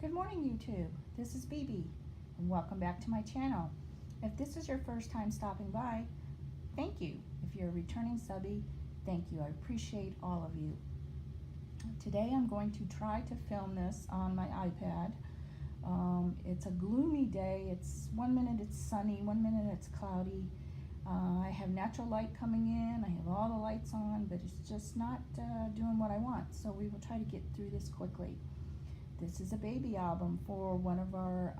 Good morning, YouTube. This is BB, and welcome back to my channel. If this is your first time stopping by, thank you. If you're a returning subby, thank you. I appreciate all of you. Today I'm going to try to film this on my iPad. It's a gloomy day. It's 1 minute it's sunny, 1 minute it's cloudy. I have natural light coming in. I have all the lights on, but it's just not doing what I want. So we will try to get through this quickly. This is a baby album for one of our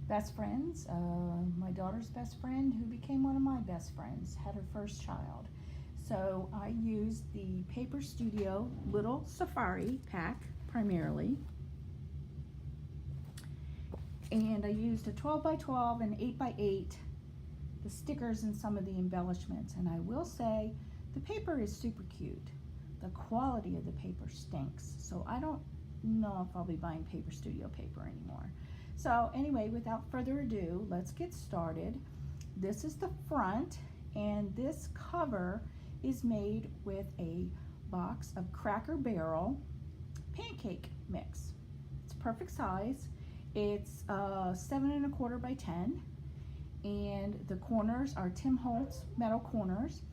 best friends, my daughter's best friend, who became one of my best friends, had her first child. So I used the Paper Studio Little Safari pack primarily. And I used a 12 by 12 and 8 by 8, the stickers and some of the embellishments. And I will say, the paper is super cute. The quality of the paper stinks. So I don't know if I'll be buying Paper Studio paper anymore. So anyway, without further ado, let's get started. This is the front, and this cover is made with a box of Cracker Barrel pancake mix. It's perfect size. It's 7 1/4 by 10, and the corners are Tim Holtz metal corners.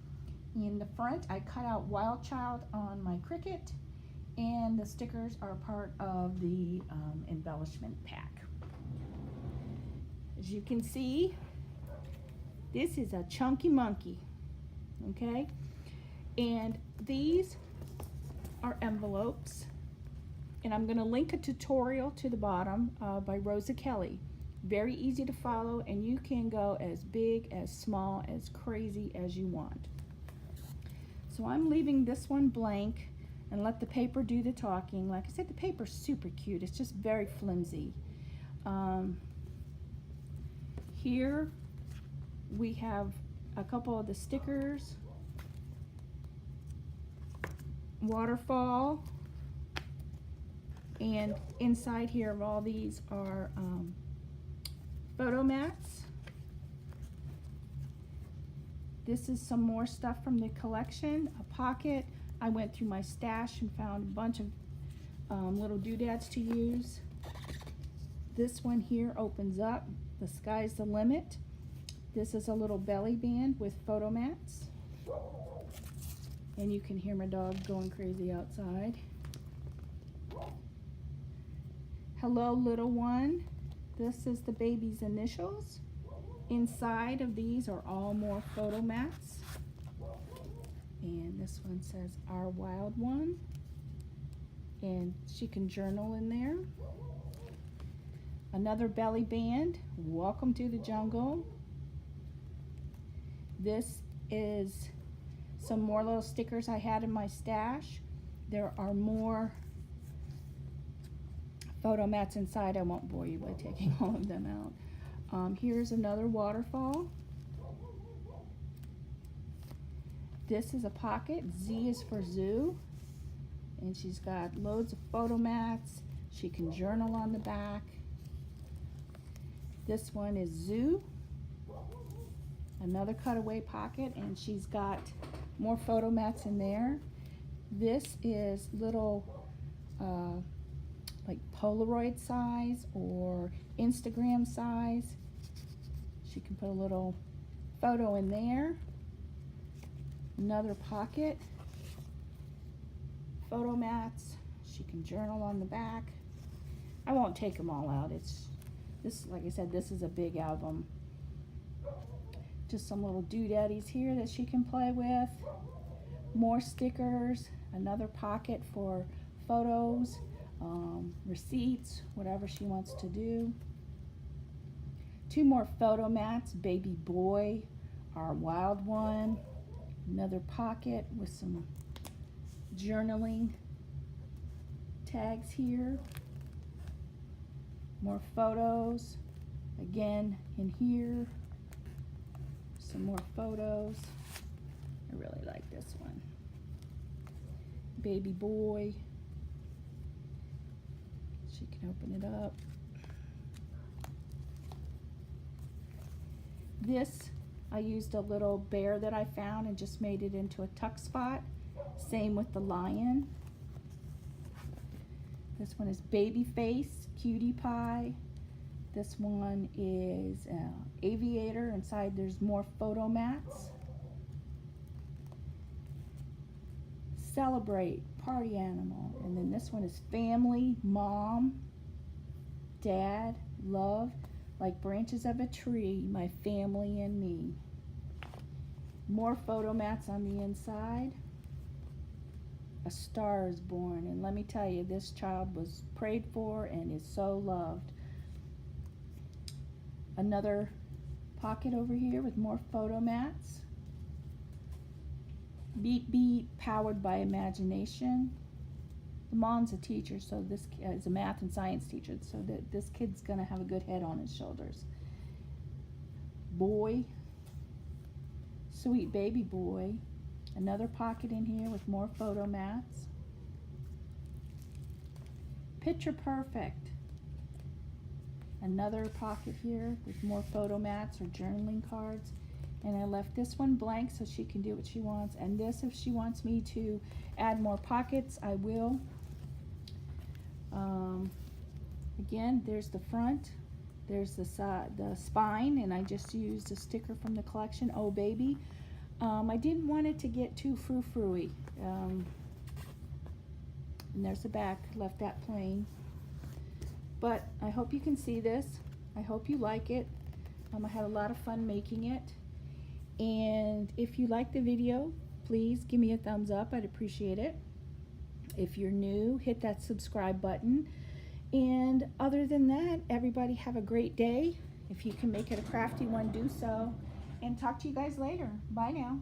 In the front, I cut out Wild Child on my Cricut, and the stickers are part of the embellishment pack. As you can see, this is a chunky monkey, okay? And these are envelopes, and I'm gonna link a tutorial to the bottom by Rosa Kelly. Very easy to follow, and you can go as big, as small, as crazy as you want. So I'm leaving this one blank and let the paper do the talking. Like I said, the paper's super cute. It's just very flimsy. Here we have a couple of the stickers. Waterfall. And inside here of all these are photo mats. This is some more stuff from the collection. A pocket. I went through my stash and found a bunch of little doodads to use. This one here opens up. The sky's the limit. This is a little belly band with photo mats. And you can hear my dog going crazy outside. Hello, little one. This is the baby's initials. Inside of these are all more photo mats. And this one says Our Wild One, and she can journal in there. Another belly band, Welcome to the Jungle. This is some more little stickers I had in my stash. There are more photo mats inside. I won't bore you by taking all of them out. Here's another waterfall. This is a pocket. Z is for zoo. And she's got loads of photo mats. She can journal on the back. This one is zoo. Another cutaway pocket, and she's got more photo mats in there. This is little like Polaroid size or Instagram size. She can put a little photo in there. Another pocket, photo mats. She can journal on the back. I won't take them all out. This, like I said, this is a big album. Just some little doodaddies here that she can play with. More stickers. Another pocket for photos, receipts, whatever she wants to do. Two more photo mats. Baby boy, Our Wild One. Another pocket with some journaling tags here. More photos. Again, in here, some more photos. I really like this one. Baby boy. She can open it up. This, I used a little bear that I found and just made it into a tuck spot. Same with the lion. This one is Baby Face, Cutie Pie. This one is Aviator. Inside there's more photo mats. Celebrate, Party Animal. And then this one is Family, Mom, Dad, Love, like branches of a tree, my family and me. More photo mats on the inside. A Star is Born. And let me tell you, this child was prayed for and is so loved. Another pocket over here with more photo mats. Beep Beep, Powered by Imagination. The mom's a teacher, so this is a math and science teacher, so that this kid's gonna have a good head on his shoulders. Boy, Sweet Baby Boy. Another pocket in here with more photo mats. Picture Perfect. Another pocket here with more photo mats or journaling cards. And I left this one blank so she can do what she wants. And this, if she wants me to add more pockets, I will. Again, there's the front. There's the side, the spine, and I just used a sticker from the collection, Oh Baby. I didn't want it to get too frou-frou-y. And there's the back, left that plain. But I hope you can see this. I hope you like it. I had a lot of fun making it. And if you like the video, please give me a thumbs up. I'd appreciate it. If you're new, hit that subscribe button. And other than that, everybody have a great day. If you can make it a crafty one, do so. And talk to you guys later. Bye now.